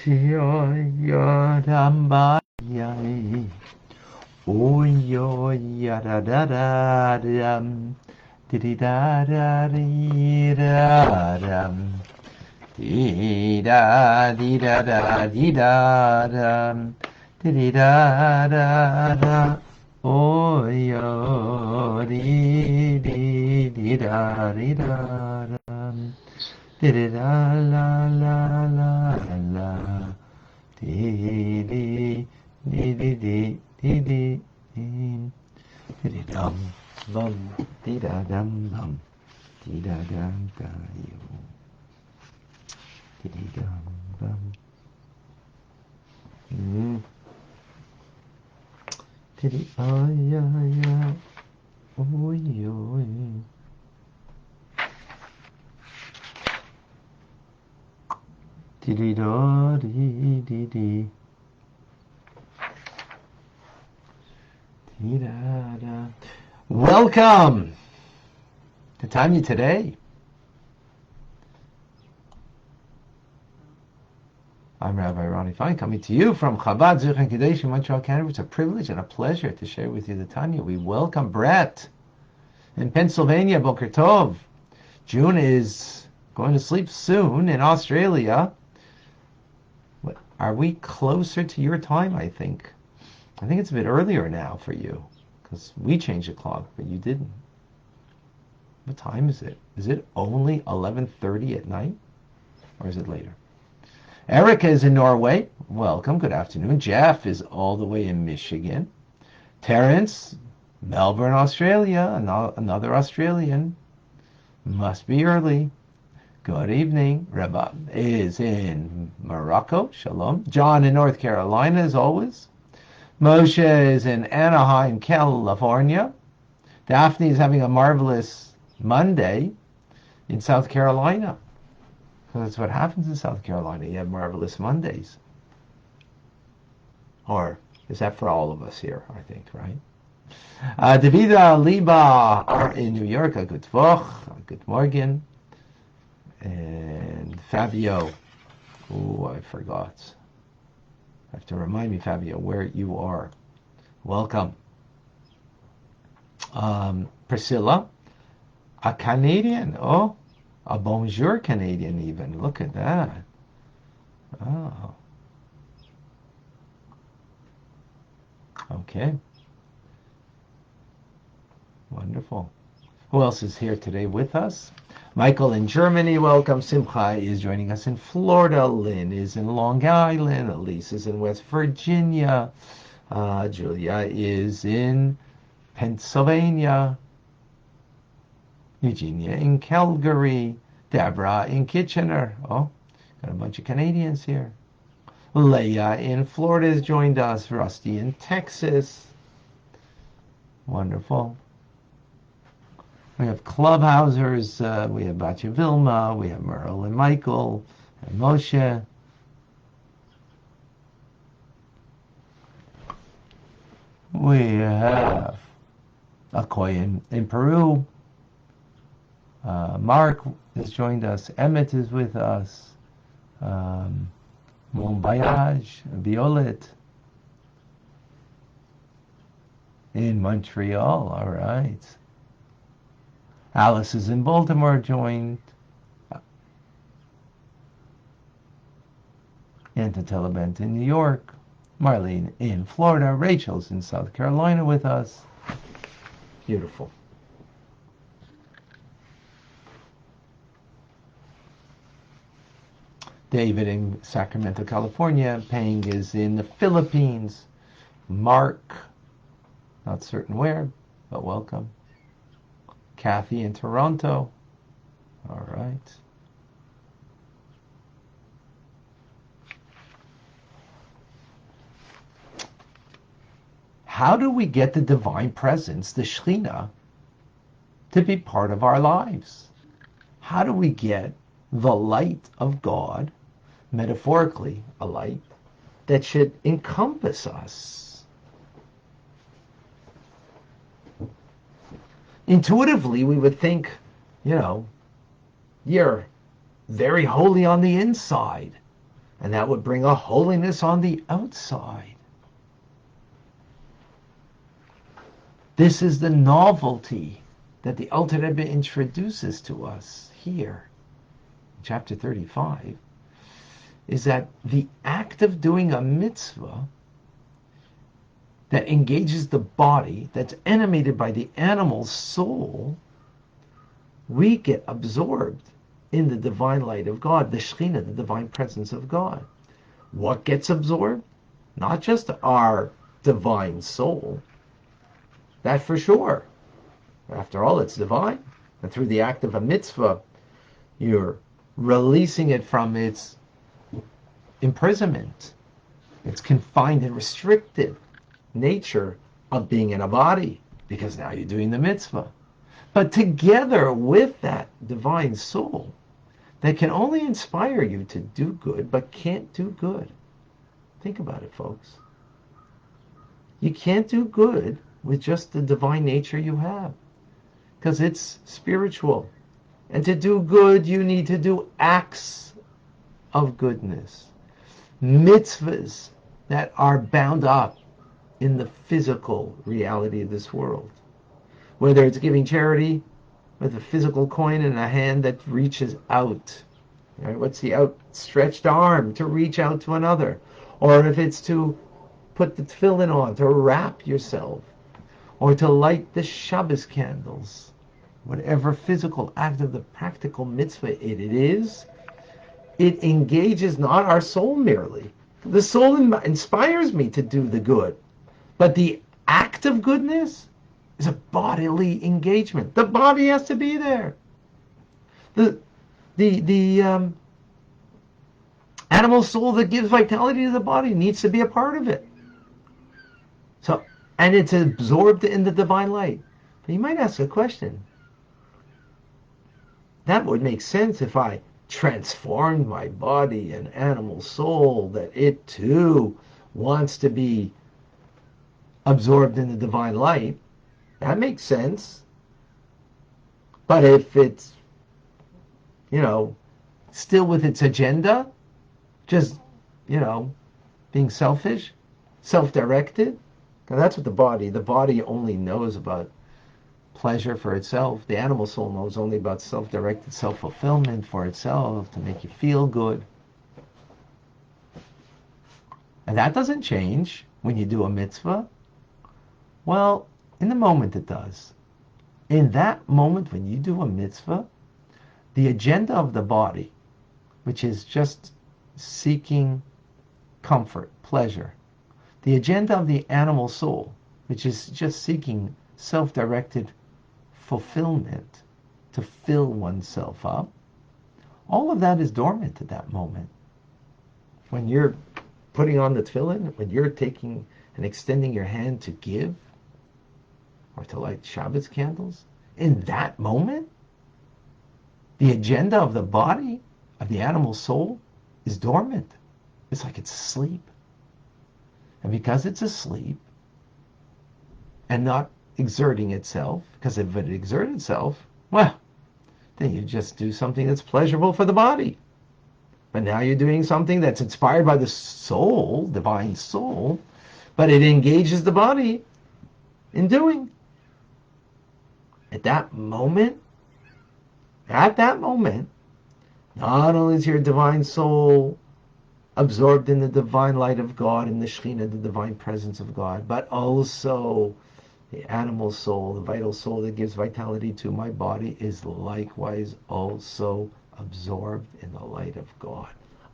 Yoyodambayai. Oyoyadadadadam. Dididadadidadam. Didadidadadidadam. Dididadada. Oyodidididadam. Dididadadadadam. Dee dee dee dee dee dee dee dum bum dee da dum bum dee da dum da yo dee dum bum dee oh yeah yeah oh yeah. Dee-dee-da-dee-dee-dee. Dee-da-da. Welcome to Tanya today. I'm Rabbi Ronnie Fine, coming to you from Chabad, Zurich and Kadesh in Montreal, Canada. It's a privilege and a pleasure to share with you the Tanya. We welcome Brett in Pennsylvania. Boker Tov. June is going to sleep soon in Australia. Are we closer to your time, I think? I think it's a bit earlier now for you, because we changed the clock, but you didn't. What time is it? Is it only 11:30 at night? Or is it later? Erica is in Norway. Welcome, good afternoon. Jeff is all the way in Michigan. Terrence, Melbourne, Australia, another Australian. Must be early. Good evening. Rabbi is in Morocco. Shalom. John in North Carolina, as always. Moshe is in Anaheim, California. Daphne is having a marvelous Monday in South Carolina. So that's what happens in South Carolina. You have marvelous Mondays. Or is that for all of us here, I think, right? Davida Liba are in New York. Good morning. And Fabio, I forgot. You have to remind me, Fabio, where you are. Welcome. Priscilla, a Canadian. Oh, a bonjour Canadian even. Look at that. Oh. Okay. Wonderful. Who else is here today with us? Michael in Germany, welcome. Simcha is joining us in Florida. Lynn is in Long Island. Elise is in West Virginia. Julia is in Pennsylvania. Eugenia in Calgary. Deborah in Kitchener. Oh, got a bunch of Canadians here. Leah in Florida has joined us. Rusty in Texas. Wonderful. We have Clubhousers, we have Batya Vilma, we have Merle and Michael, and Moshe. We have Akoy in Peru. Mark has joined us. Emmett is with us. Bon Voyage, Violet in Montreal, all right. Alice is in Baltimore, joined. Antonella Bent in New York. Marlene in Florida. Rachel's in South Carolina with us. Beautiful. David in Sacramento, California. Peng is in the Philippines. Mark, not certain where, but welcome. Kathy in Toronto. All right. How do we get the divine presence, the Shekhinah, to be part of our lives? How do we get the light of God, metaphorically a light, that should encompass us? Intuitively, we would think, you're very holy on the inside. And that would bring a holiness on the outside. This is the novelty that the Alter Rebbe introduces to us here, in chapter 35, is that the act of doing a mitzvah that engages the body, that's animated by the animal soul, we get absorbed in the divine light of God, the Shekhinah, the divine presence of God. What gets absorbed? Not just our divine soul, that for sure. After all, it's divine. And through the act of a mitzvah, you're releasing it from its imprisonment, its confined and restricted nature of being in a body, because now you're doing the mitzvah. But together with that divine soul, that can only inspire you to do good, but can't do good. Think about it, folks. You can't do good with just the divine nature you have, because it's spiritual. And to do good, you need to do acts of goodness, mitzvahs that are bound up in the physical reality of this world. Whether it's giving charity with a physical coin in a hand that reaches out. Right? What's the outstretched arm? To reach out to another. Or if it's to put the tefillin on, to wrap yourself. Or to light the Shabbos candles. Whatever physical act of the practical mitzvah it is, it engages not our soul merely. The soul inspires me to do the good. But the act of goodness is a bodily engagement. The body has to be there. The animal soul that gives vitality to the body needs to be a part of it. So, and it's absorbed in the divine light. But you might ask a question. That would make sense if I transformed my body and animal soul, that it too wants to be absorbed in the divine light. That makes sense. But if it's, still with its agenda, just, being selfish, self-directed, because that's what the body only knows about pleasure for itself. The animal soul knows only about self-directed self-fulfillment for itself, to make you feel good. And that doesn't change when you do a mitzvah. Well, in the moment it does. In that moment when you do a mitzvah, the agenda of the body, which is just seeking comfort, pleasure, the agenda of the animal soul, which is just seeking self-directed fulfillment, to fill oneself up, all of that is dormant at that moment. When you're putting on the tefillin, when you're taking and extending your hand to give, or to light Shabbos candles, in that moment, the agenda of the body, of the animal soul, is dormant. It's like it's asleep. And because it's asleep, and not exerting itself, because if it exerts itself, well, then you just do something that's pleasurable for the body. But now you're doing something that's inspired by the soul, divine soul, but it engages the body in doing. At that moment, not only is your divine soul absorbed in the divine light of God, in the Shekhinah, the divine presence of God, but also the animal soul, the vital soul that gives vitality to my body, is likewise also absorbed in the light of God.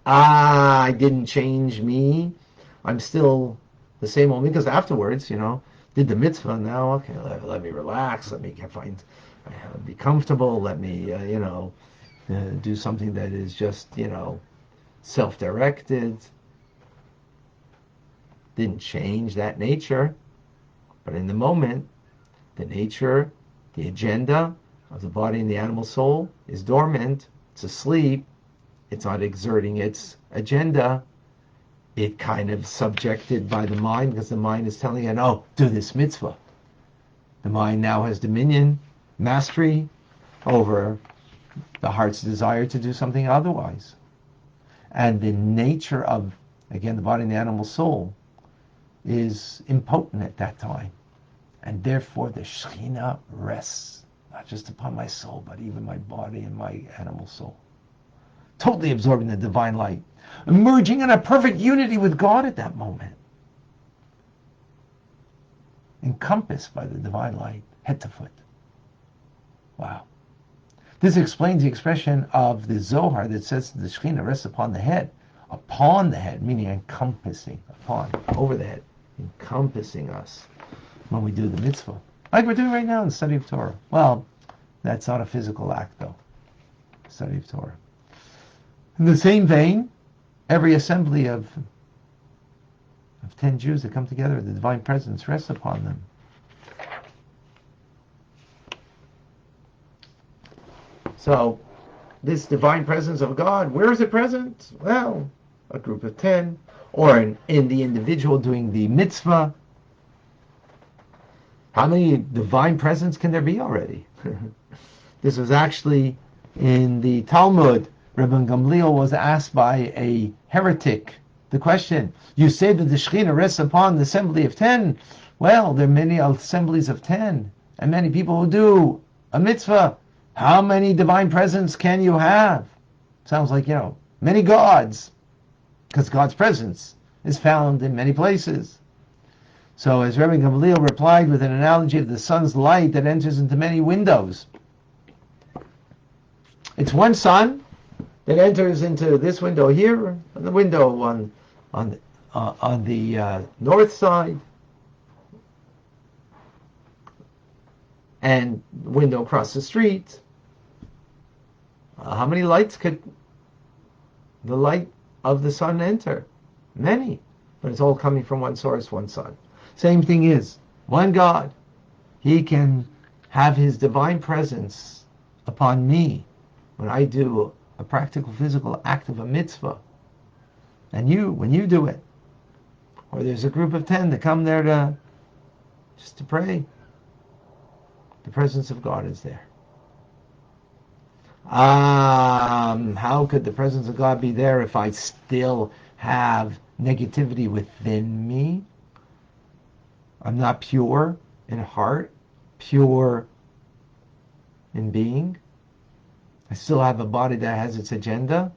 I didn't change me. I'm still the same old me, because afterwards, did the mitzvah. Now, okay, let me relax. Let me be comfortable. Let me, do something that is just, self-directed. Didn't change that nature. But in the moment, the nature, the agenda of the body and the animal soul is dormant. It's asleep. It's not exerting its agenda. It kind of subjected by the mind, because the mind is telling it, oh, do this mitzvah. The mind now has dominion, mastery over the heart's desire to do something otherwise. And the nature of, again, the body and the animal soul is impotent at that time. And therefore the Shekhinah rests, not just upon my soul, but even my body and my animal soul. Totally absorbing the divine light, emerging in a perfect unity with God at that moment. Encompassed by the divine light, head to foot. Wow. This explains the expression of the Zohar that says the Shekhinah rests upon the head, meaning encompassing, upon, over the head, encompassing us when we do the mitzvah. Like we're doing right now in the study of Torah. Well, that's not a physical act though, study of Torah. In the same vein, every assembly of 10 Jews that come together, the divine presence rests upon them. So, this divine presence of God, where is it present? Well, a group of 10, or in the individual doing the mitzvah. How many divine presence can there be already? This was actually in the Talmud. Rabbi Gamliel was asked by a heretic the question, you say that the Shekhinah rests upon the assembly of 10. Well, there are many assemblies of 10, and many people who do a mitzvah. How many divine presence can you have? Sounds like, many gods, because God's presence is found in many places. So as Rabbi Gamliel replied with an analogy of the sun's light that enters into many windows. It's one sun that enters into this window here, and the window on the north side, and window across the street. How many lights could the light of the sun enter? Many, but it's all coming from one source, one sun. Same thing is, one God. He can have his divine presence upon me when I do a practical physical act of a mitzvah. And you, when you do it, or there's a group of 10 that come there just to pray, the presence of God is there. How could the presence of God be there if I still have negativity within me? I'm not pure in heart, pure in being. I still have a body that has its agenda.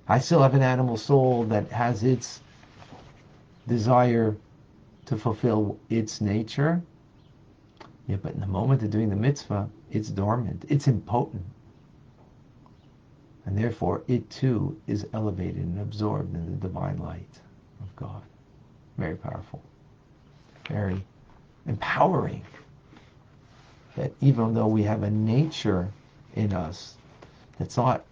I still have an animal soul that has its desire to fulfill its nature. Yeah, but in the moment of doing the mitzvah, it's dormant, it's impotent. And therefore, it too is elevated and absorbed in the divine light of God. Very powerful. Very empowering. That even though we have a nature in us that's not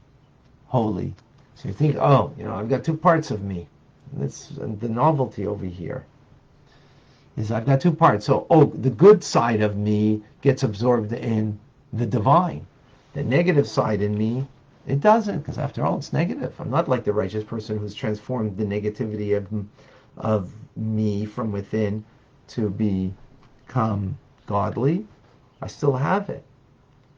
holy, so you think, I've got two parts of me. That's the novelty over here. Is I've got two parts. So, the good side of me gets absorbed in the divine. The negative side in me, it doesn't, because after all, it's negative. I'm not like the righteous person who's transformed the negativity of me from within to become godly. I still have it.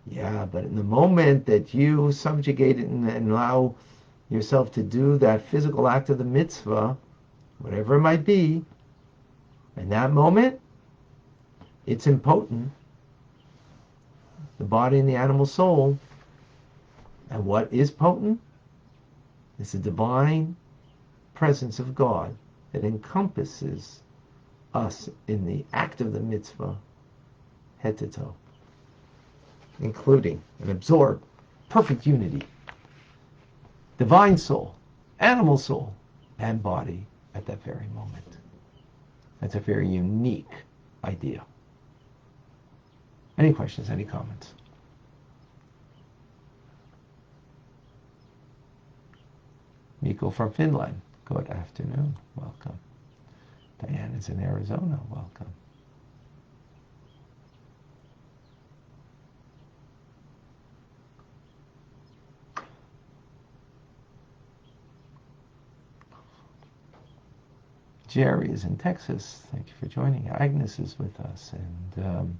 Yeah, but in the moment that you subjugate it and allow yourself to do that physical act of the mitzvah, whatever it might be, in that moment, it's impotent. The body and the animal soul. And what is potent? It's the divine presence of God that encompasses us in the act of the mitzvah, head to toe, including and absorb perfect unity. Divine soul, animal soul, and body at that very moment. That's a very unique idea. Any questions, any comments? Miko from Finland, good afternoon, welcome. Diana's in Arizona, welcome. Jerry is in Texas, thank you for joining. Agnes is with us, and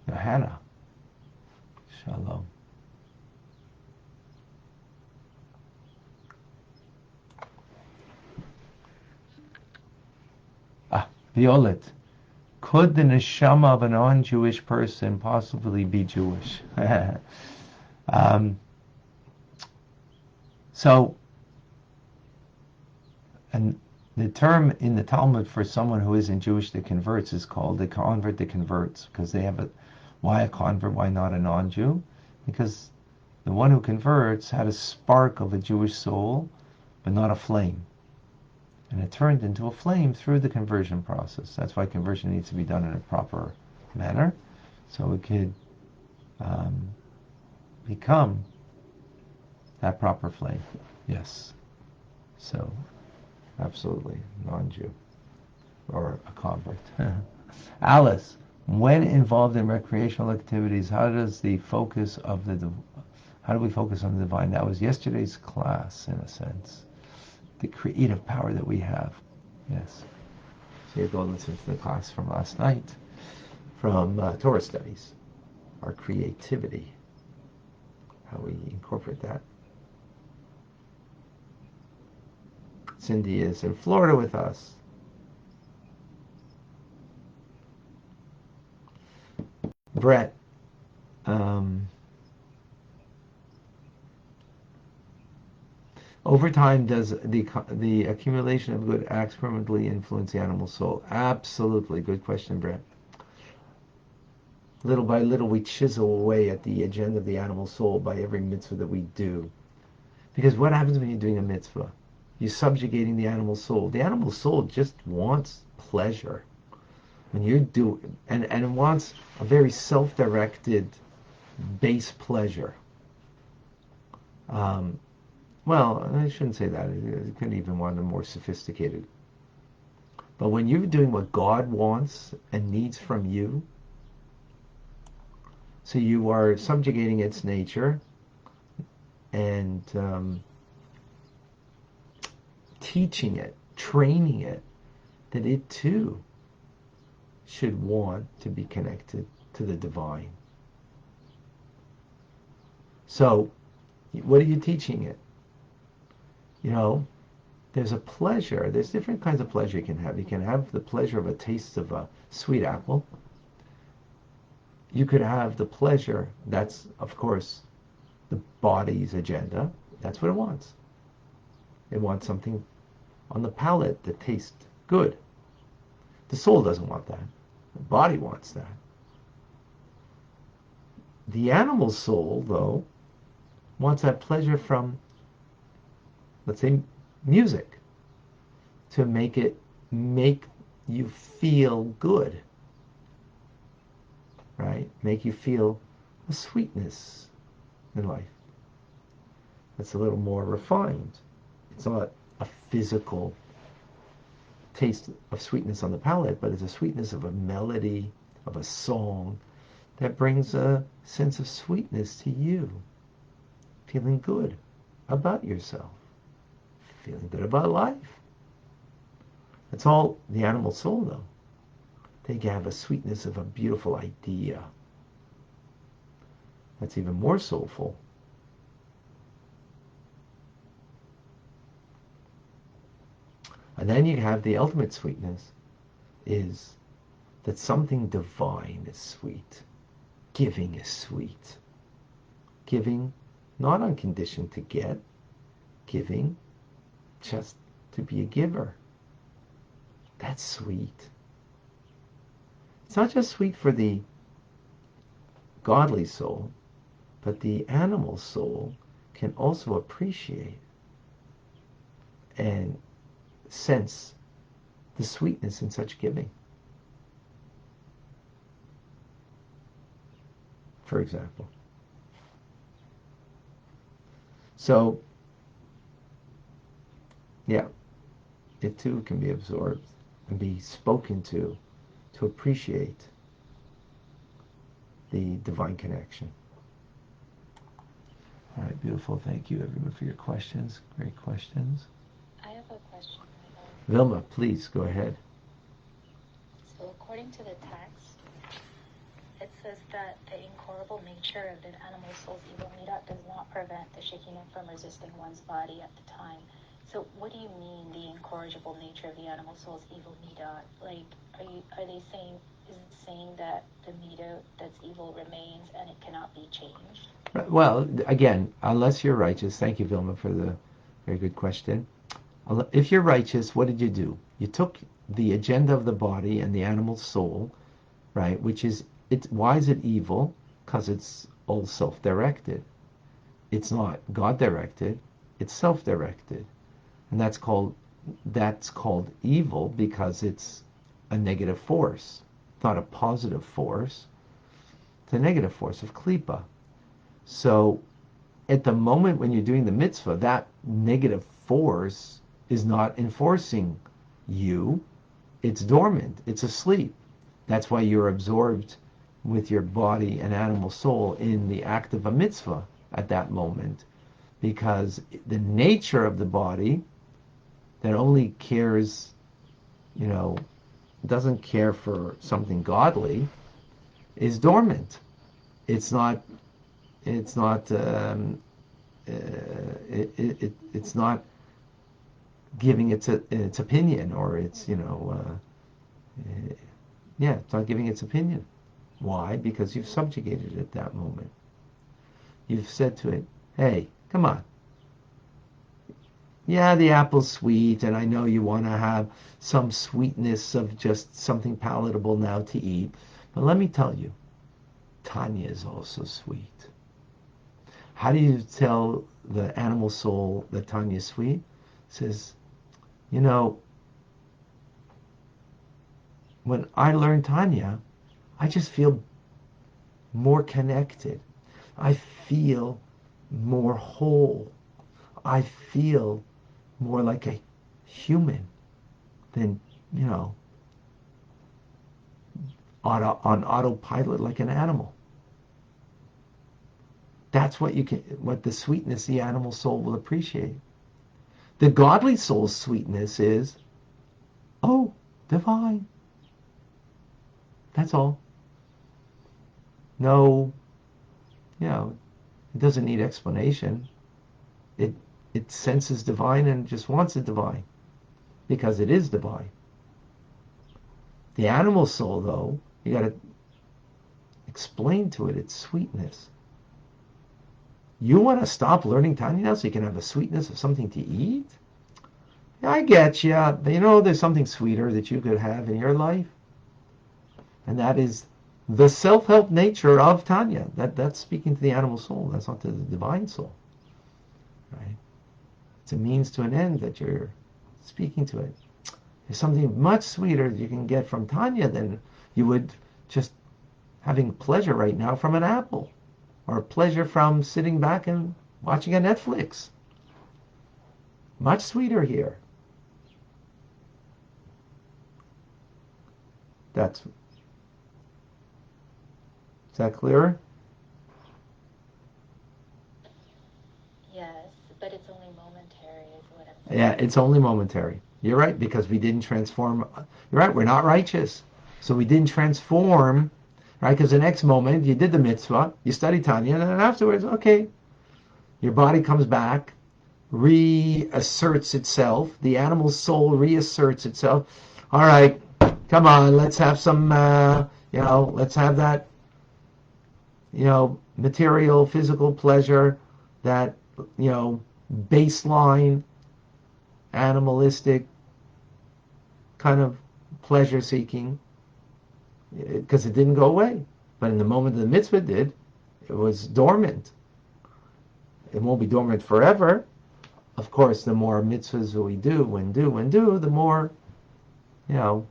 Johanna, shalom. Violet, could the neshama of a non-Jewish person possibly be Jewish? um, so, and the term in the Talmud for someone who isn't Jewish that converts is called a convert that converts, because they have why a convert, why not a non-Jew? Because the one who converts had a spark of a Jewish soul, but not a flame. And it turned into a flame through the conversion process. That's why conversion needs to be done in a proper manner, so it could become that proper flame. Yes. So, absolutely, non-Jew or a convert. Alice, when involved in recreational activities, how do we focus on the divine? That was yesterday's class, in a sense. The creative power that we have. Yes. So you go listen to the class from last night, from Torah studies, our creativity, how we incorporate that. Cindy is in Florida with us. Brett, over time, does the accumulation of good acts permanently influence the animal soul? Absolutely. Good question, Brett. Little by little, we chisel away at the agenda of the animal soul by every mitzvah that we do. Because what happens when you're doing a mitzvah? You're subjugating the animal soul. The animal soul just wants pleasure. When you do, and it wants a very self-directed base pleasure. Well, I shouldn't say that. It could even want a more sophisticated. But when you're doing what God wants and needs from you, so you are subjugating its nature and teaching it, training it, that it too should want to be connected to the divine. So, what are you teaching it? You know, there's a pleasure. There's different kinds of pleasure you can have. You can have the pleasure of a taste of a sweet apple. You could have the pleasure, that's, of course, the body's agenda. That's what it wants. It wants something on the palate that tastes good. The soul doesn't want that. The body wants that. The animal soul, though, wants that pleasure from, let's say, music, to make you feel good, right? Make you feel a sweetness in life. That's a little more refined. It's not a physical taste of sweetness on the palate, but it's a sweetness of a melody, of a song, that brings a sense of sweetness to you. Feeling good about yourself. Feeling good about life. That's all the animal soul, though. They have a sweetness of a beautiful idea. That's even more soulful. And then you have the ultimate sweetness, is that something divine is sweet. Giving is sweet. Giving, not on condition to get. Giving, just to be a giver. That's sweet. It's not just sweet for the godly soul, but the animal soul can also appreciate and sense the sweetness in such giving. For example. So, yeah, it too can be absorbed and be spoken to appreciate the divine connection. All right, beautiful. Thank you, everyone, for your questions. Great questions. I have a question. Vilma, please go ahead. So according to the text, it says that the incorrigible nature of the animal soul's evil meetup does not prevent the shaking from resisting one's body at the time. So what do you mean the incorrigible nature of the animal soul's evil midot? Like, are they saying, is it saying that the midot that's evil remains and it cannot be changed? Well, again, unless you're righteous, thank you, Vilma, for the very good question. If you're righteous, what did you do? You took the agenda of the body and the animal soul, right? Which is, why is it evil? Because it's all self-directed. It's not God-directed. It's self-directed, and that's called evil because it's a negative force. It's not a positive force. It's a negative force of klipa. So, at the moment when you're doing the mitzvah, that negative force is not enforcing you. It's dormant. It's asleep. That's why you're absorbed with your body and animal soul in the act of a mitzvah at that moment, because the nature of the body that only cares, doesn't care for something godly, is dormant. It's not it's not giving its opinion, or it's it's not giving its opinion. Why? Because you've subjugated it at that moment. You've said to it, hey, come on. Yeah, the apple's sweet, and I know you want to have some sweetness of just something palatable now to eat. But let me tell you, Tanya is also sweet. How do you tell the animal soul that Tanya is sweet? It says, when I learn Tanya, I just feel more connected. I feel more whole. I feel more like a human than, on autopilot like an animal. That's what the sweetness the animal soul will appreciate. The godly soul's sweetness is, oh, divine. That's all. No, it doesn't need explanation. It senses divine and just wants it divine because it is divine. The animal soul, though, you got to explain to it its sweetness. You want to stop learning Tanya now so you can have the sweetness of something to eat? Yeah, I get you. But there's something sweeter that you could have in your life. And that is the self-help nature of Tanya. That's speaking to the animal soul. That's not to the divine soul. Right? It's a means to an end that you're speaking to it. There's something much sweeter that you can get from Tanya than you would just having pleasure right now from an apple, or pleasure from sitting back and watching a Netflix. Much sweeter here. Is that clearer? Yes, but it's only momentary is what I'm saying. Yeah, it's only momentary. You're right, because we didn't transform. You're right, we're not righteous. So we didn't transform, right? Because the next moment, you did the mitzvah, you study Tanya, and then afterwards, okay, your body comes back, reasserts itself, the animal soul reasserts itself. All right, come on, let's have some, let's have that, material, physical pleasure, that, baseline, animalistic kind of pleasure seeking, because it didn't go away. But in the moment the mitzvah did, it was dormant. It won't be dormant forever. Of course, the more mitzvahs we do, the more, we're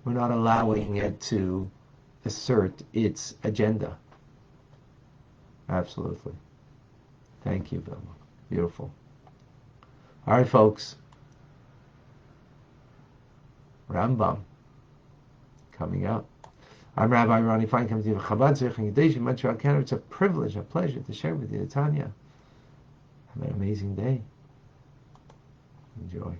not allowing it to assert its agenda. Absolutely. Thank you, Vilma. Beautiful. All right, folks. Rambam coming up. I'm Rabbi Ronnie Fine, coming to you from Chabad, Selfdirected Montreal, Canada. It's a privilege, a pleasure to share with you, Tanya. Have an amazing day. Enjoy.